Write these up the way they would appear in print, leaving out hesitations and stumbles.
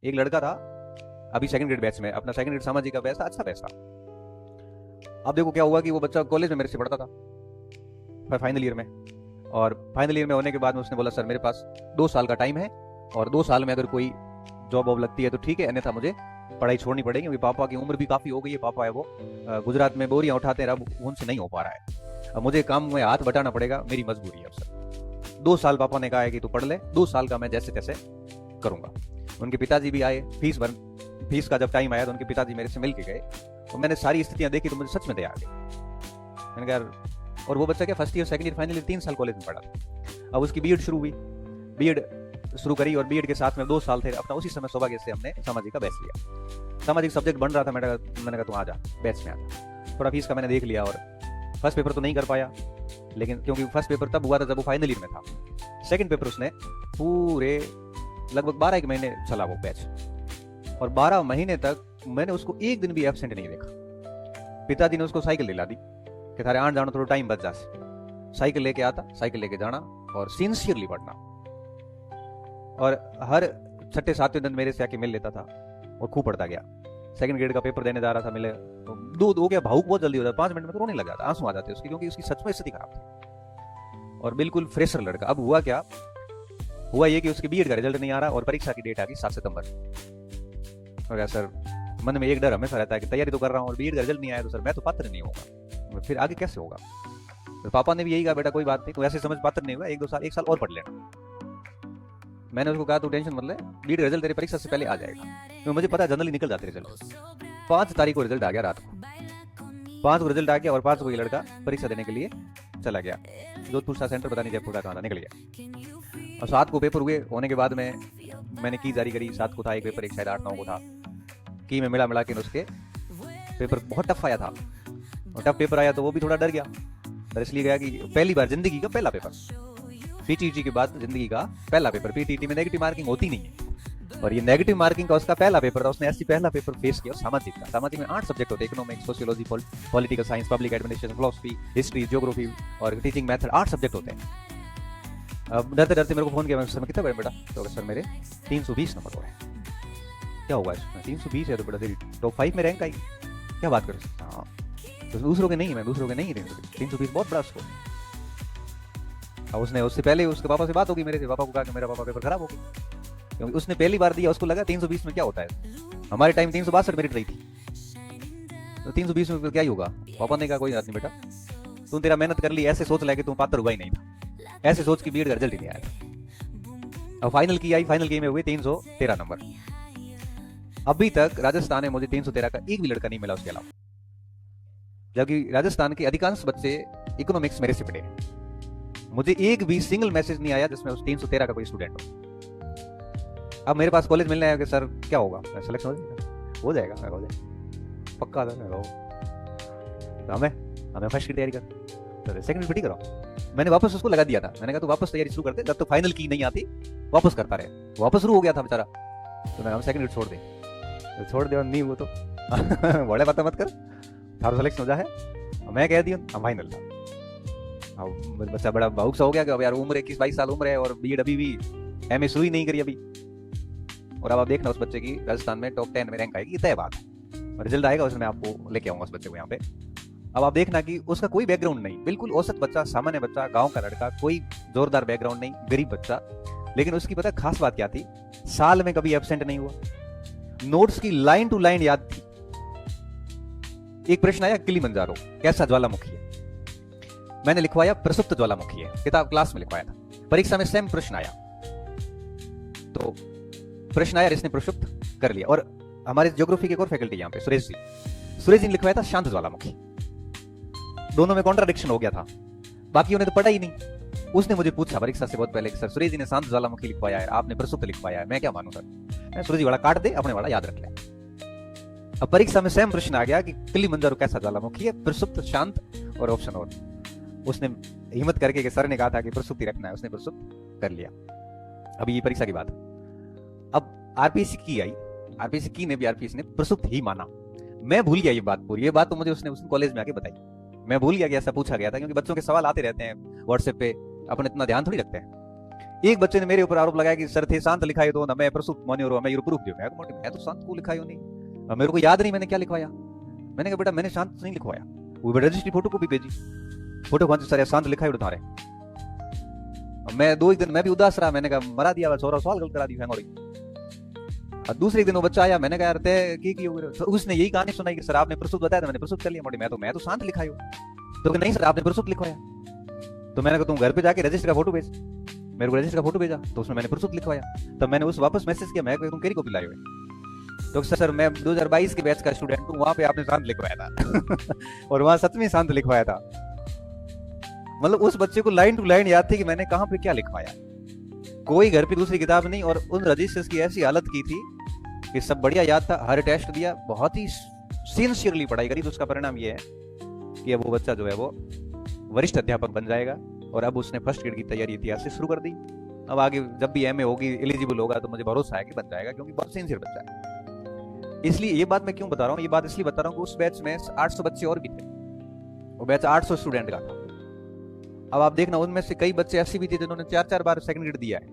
एक लड़का था अभी सेकंड ग्रेड बैच में, अपना सेकंड ग्रेड सामाजिक का बैच था, अच्छा बैच था। अब देखो क्या हुआ कि वो बच्चा कॉलेज में मेरे से पढ़ता था फाइनल ईयर में, और फाइनल ईयर में होने के बाद में उसने बोला सर मेरे पास 2 साल का टाइम है, और 2 साल में अगर कोई जॉब वॉब लगती है तो ठीक है, अन्यथा मुझे पढ़ाई छोड़नी पड़ेगी, क्योंकि पापा की उम्र भी काफ़ी हो गई है। पापा है वो गुजरात में बोरियां उठाते हैं, अब उनसे नहीं हो पा रहा है, अब मुझे काम में हाथ बटाना पड़ेगा, मेरी मजबूरी है अब सर। 2 साल पापा ने कहा है कि तू पढ़ ले, 2 साल का मैं जैसे तैसे करूंगा। उनके पिताजी भी आए, फीस का जब टाइम आया तो उनके पिताजी मेरे से मिल के गए, तो मैंने सारी स्थितियां देखी तो मुझे सच में दया आ गई। मैंने कहा, और वो बच्चा क्या first year second year final year 3 साल कॉलेज में पढ़ा था। अब उसकी बीएड शुरू हुई, बीएड शुरू करी, और बीएड के साथ में 2 साल थे अपना, उसी समय सौभाग्य से हमने सामाजिक का बैच लिया। सामाजिक सब्जेक्ट बन रहा था, मैंने कहा तू आ जा बैच में आ जा। थोड़ा फीस का मैंने देख लिया, और फर्स्ट पेपर तो नहीं कर पाया, लेकिन क्योंकि फर्स्ट पेपर तब हुआ था जब वो फाइनल ईयर में था। सेकंड पेपर उसने पूरे लगभग 12 महीने चला वो बैच, और 12 महीने तक मैंने उसको एक दिन भी एब्सेंट नहीं देखा। पिताजी ने उसको साइकिल दिला दी कि थारे आने जाना थोड़ा टाइम बच जाए। साइकिल लेके आता, साइकिल लेके जाना, और सिंसियरली पढ़ना, और हर 6-7वें दिन मेरे से आके मिल लेता था और खूब पढ़ता गया। सेकंड ग्रेड का पेपर देने जा रहा था, मिले तो हो गया, भावुक बहुत जल्दी हो जाता, 5 मिनट में तो रोने लग जाता, आंसू आ जाते उसकी, क्योंकि उसकी सच में स्थिति खराब थी, और बिल्कुल फ्रेशर लड़का। अब हुआ क्या, हुआ ये कि उसके बीएड का रिजल्ट नहीं आ रहा, और परीक्षा की डेट आ गई 7 सितंबर। हो गया सर, मन में एक डर हमेशा रहता है कि तैयारी तो कर रहा हूँ और बीएड का रिजल्ट नहीं आया तो सर मैं तो पात्र नहीं होगा, फिर आगे कैसे होगा। तो पापा ने भी यही कहा, बेटा कोई बात नहीं, तू ऐसे समझ पात्र नहीं हुआ, 1 साल और पढ़ लेना। मैंने उसको कहा तू टेंशन मत ले, बीएड रिजल्ट तेरी परीक्षा से पहले आ जाएगा, क्योंकि मुझे पता है जनरली निकल जाते रिजल्ट। 5 तारीख को रिजल्ट आ गया, रात को 5 को रिजल्ट आ गया, और 5 को ये लड़का परीक्षा देने के लिए चला गया। जोधपुर सा सेंटर, पता नहीं जयपुर का कहाँ था, निकल गया। और 7 को पेपर हुए, होने के बाद में मैंने की जारी करी। 7 को था एक पेपर, एक शायद 8-9 को था, की में मिला के उसके पेपर बहुत टफ आया था, और टफ पेपर आया तो वो भी थोड़ा डर गया। डर इसलिए गया कि पहली बार जिंदगी का पहला पेपर, पीटीटी के बाद जिंदगी का पहला पेपर। पीटीटी में नेगेटिव मार्किंग होती नहीं है, और ये नेगेटिव मार्किंग का उसका पहला पेपर था। उसने ऐसी पहला पेपर फेस किया। सामाजिक का, सामाजिक में 8 सब्जेक्ट होते हैं, economics, sociology, political science, public administration, philosophy, history, geography और टीचिंग मेथड, 8 सब्जेक्ट होते हैं। अब डरते डरते मेरे को फोन किया, सर कितना बेटा, तो सर मेरे 320 नंबर हो गए। क्या होगा इसमें, 320 है तो बेटा तेरी टॉप 5 में रैंक आई, क्या बात कर सकता। हाँ, तो दूसरों के नहीं, मैं दूसरों के नहीं, 320 बहुत बड़ा स्कोर। अब उसने उससे पहले उसके पापा से बात होगी, मेरे से पापा को कहा कि मेरा पापा पेपर खराब हो गया, क्योंकि उसने पहली बार दिया, उसको लगा 320 में क्या होता है। हमारे टाइम 362 मेरिट रही थी, तो 320 में क्या ही होगा। पापा ने कहा कोई बात नहीं बेटा, तू तेरा मेहनत कर ली, ऐसे सोच ला कि तू पात्र हुआ ही नहीं था, ऐसे सोच की बीएड का रिजल्ट ही नहीं आया। अब फाइनल की आई, फाइनल की में हुए 313 नंबर। अभी तक राजस्थान में मुझे 313 का एक भी लड़का नहीं मिला उसके अलावा, जबकि राजस्थान के अधिकांश बच्चे इकोनॉमिक्स मेरे से पढ़े। मुझे एक भी सिंगल मैसेज नहीं आया जिसमें उस 313 का कोई स्टूडेंट हो। अब मेरे पास कॉलेज मिलने आया कि सर क्या होगा, सिलेक्शन हो जाएगा, मैं हो जाएगा पक्का था, मैं तो हमें फर्स्ट की तैयारी कर, तो सेकंड फिट करो। मैंने वापस उसको लगा दिया था, मैंने कहा तू वापस तैयारी शुरू कर दे, जब तो फाइनल की नहीं आती वापस करता रहे। वापस शुरू हो गया था बेचारा, तो मैं सेकंड छोड़ दे, नहीं वो तो बड़े बात मत कर, थारो सिलेक्शन हो जाए। मैं कह दिया हम फाइनल था। अब बच्चा बड़ा भावुक सा हो गया कि अब यार उम्र 21-22 साल उम्र है, और बीएड अभी भी एमए शुरू ही नहीं करी अभी, और अब आप देखना उस बच्चे की राजस्थान में टॉप 10 में रैंक आएगी, तय बात है। रिजल्ट आएगा उसमें, मैं आपको लेके आऊंगा उस बच्चे को यहाँ पे। अब आप देखना कि उसका कोई बैकग्राउंड नहीं, बिल्कुल औसत बच्चा, सामान्य बच्चा, गाँव का लड़का, कोई जोरदार बैकग्राउंड नहीं, गरीब बच्चा, लेकिन उसकी पता खास बात क्या थी, साल में कभी एब्सेंट नहीं हुआ, नोट्स की लाइन टू लाइन याद थी। एक प्रश्न आया किलिमंजारो कैसा ज्वालामुखी है, मैंने लिखवाया प्रसुप्त ज्वालामुखी है, किताब क्लास में लिखवाया था। परीक्षा में सेम प्रश्न आया, तो प्रश्न आया, इसने प्रसुप्त कर लिया। और हमारे ज्योग्राफी के एक और फैकल्टी यहाँ पे सुरेश जी ने लिखवाया था शांत ज्वालामुखी। दोनों में कॉन्ट्राडिक्शन हो गया था, बाकियों ने तो पढ़ा ही नहीं। उसने मुझे पूछा परीक्षा से बहुत पहले कि सर सुरेश जी ने शांत ज्वालामुखी लिखवाया है, आपने प्रसुप्त लिखवाया है, मैं क्या मानूं सर। सुरेश जी वाला काट दे, अपने वाला याद रख ले। अब परीक्षा में सेम प्रश्न आ गया कि किलिमंजारो कैसा ज्वालामुखी है, प्रसुप्त, शांत और ऑप्शन और। उसने हिम्मत करके कि सर ने कहा था कि प्रसुप्ति रखना है, उसने प्रसुप्त कर लिया। अभी ये परीक्षा की बात। अब आरपीएससी की आई, आरपीएससी की ने भी आरपीएससी ने प्रसुप्त ही माना। मैं भूल गया ये बात पूरी, ये बात तो मुझे उसने कॉलेज में आके बताई, मैं भूल गया कि ऐसा पूछा गया था, क्योंकि बच्चों के सवाल आते रहते हैं व्हाट्सएप पे, अपन इतना ध्यान थोड़ी रखते हैं। एक बच्चे ने मेरे ऊपर आरोप लगाया कि सर थे शांत लिखाई तो ना, मैं प्रस्तुत मान्य और मैं प्रूफ दियो। मैं तो शांत को लिखाई नहीं, मेरे को याद नहीं मैंने क्या लिखवाया। मैंने कहा बेटा मैंने शांत नहीं लिखवाया। वो रजिस्ट्री फोटो को भी भेजी, फोटो कौन सी सर शांत लिखाई उठा रहे। मैं 2 दिन मैं भी उदास रहा, मैंने कहा मरा दिया छोरा, सवाल गलत करा दी फेंगोड़ी। दूसरे दिन वो बच्चा आया, मैंने कहा यार तय की उसने यही कहानी सुनाई कि सर आपने प्रस्तुत बताया था, मैंने प्रस्तुत कर लिया। मोटी मैं तो शांत लिखाई हूँ। तो नहीं सर आपने प्रस्तुत लिखवाया। तो मैंने कहा तुम घर पे जाके रजिस्टर का फोटो भेज। मेरे को रजिस्टर का फोटो भेजा तो उसमें मैंने प्रस्तुत लिखवाया। तब मैंने उस वापस मैसेज किया, मैं तुम केरी कॉपी लाए हुए। तो सर मैं 2022 के बैच का स्टूडेंट हूँ, वहां पे आपने शांत लिखवाया था और वहां सच में शांत लिखवाया था। मतलब उस बच्चे को लाइन टू लाइन याद थी कि मैंने कहां पे क्या लिखवाया। कोई घर पे दूसरी किताब नहीं, और उन रजिस्टर्स की ऐसी हालत की थी कि सब बढ़िया याद था। हर टेस्ट दिया, बहुत ही सिंसियरली पढ़ाई करी। तो उसका परिणाम ये है कि अब वो बच्चा जो है वो वरिष्ठ अध्यापक बन जाएगा, और अब उसने फर्स्ट ग्रेड की तैयारी इतिहास से शुरू कर दी। अब आगे जब भी एमए होगी, एलिजिबल होगा, तो मुझे भरोसा है कि बन जाएगा, क्योंकि बहुत सिंसियर बच्चा है। इसलिए ये बात मैं क्यों बता रहा हूँ, ये बात इसलिए बता रहा हूँ कि उस बैच में 800 बच्चे और भी थे। वो बैच 800 स्टूडेंट का था। अब आप देखना उनमें से कई बच्चे ऐसे भी थे जिन्होंने 4-4 बार सेकंड ग्रेड दिया है,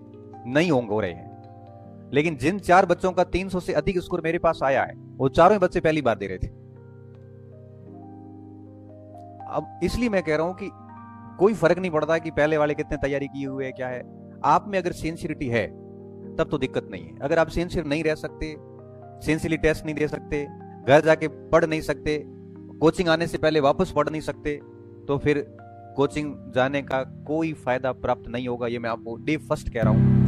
नहीं हो रहे हैं। लेकिन जिन 4 बच्चों का 300 से अधिक स्कोर मेरे पास आया है, वो चारों बच्चे पहली बार दे रहे थे। अब इसलिए मैं कह रहा हूं कि कोई फर्क नहीं पड़ता कि पहले वाले कितने तैयारी किए हुए क्या है। आप में अगर सिंसियरिटी है तब तो दिक्कत नहीं है। अगर आप सिंसियर नहीं रह सकते, सिंसियरली टेस्ट नहीं दे सकते, घर जाके पढ़ नहीं सकते, कोचिंग आने से पहले वापस पढ़ नहीं सकते, तो फिर कोचिंग जाने का कोई फायदा प्राप्त नहीं होगा। ये मैं आपको डे फर्स्ट कह रहा हूं।